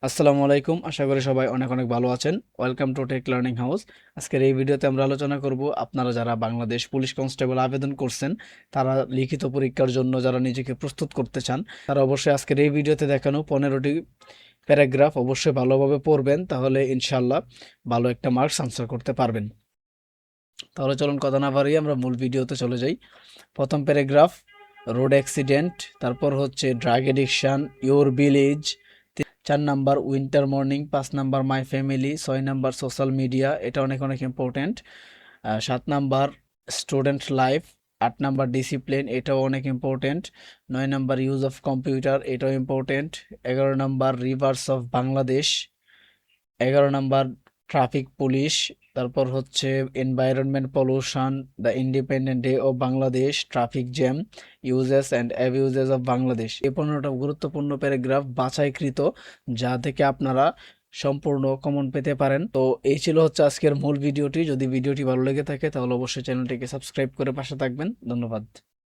আসসালামু আলাইকুম। আশা করি সবাই অনেক অনেক ভালো আছেন। Welcome to Tech Learning House. আজকের এই ভিডিওতে আমরা আলোচনা করব আপনারা যারা বাংলাদেশ পুলিশ কনস্টেবল আবেদন করছেন, তারা লিখিত পরীক্ষার জন্য যারা নিজেকে প্রস্তুত করতে চান, তারা অবশ্যই আজকের এই ভিডিওতে দেখানো 15টি প্যারাগ্রাফ অবশ্যই ভালোভাবে পড়বেন, তাহলে ইনশাল্লাহ ভালো একটা মার্কস আনসার করতে পারবেন। তাহলে চলুন কথা না বাড়িয়ে আমরা মূল ভিডিওতে চলে যাই। প্রথম প্যারাগ্রাফ, রোড অ্যাক্সিডেন্ট, তারপর হচ্ছে drug addiction, your village, 4 number winter morning, 5 number my family, 6 number social media, এটা অনেক অনেক important. 7 number student life, 8 number discipline, এটাও অনেক important. 9 number use of computer, এটাও important. 11 number rivers of Bangladesh, 11 number traffic police, তারপর হচ্ছে environment pollution, the independent day of Bangladesh, traffic jam, uses and abuses of Bangladesh. এই 15টা গুরুত্বপূর্ণ প্যারাগ্রাফ বাছাইকৃত, যা থেকে আপনারা সম্পূর্ণ কমন পেতে পারেন। তো এই ছিল হচ্ছে আজকের মূল ভিডিওটি। যদি ভিডিওটি ভালো লেগে থাকে তাহলে অবশ্যই চ্যানেলটিকে সাবস্ক্রাইব করে পাশে থাকবেন। ধন্যবাদ।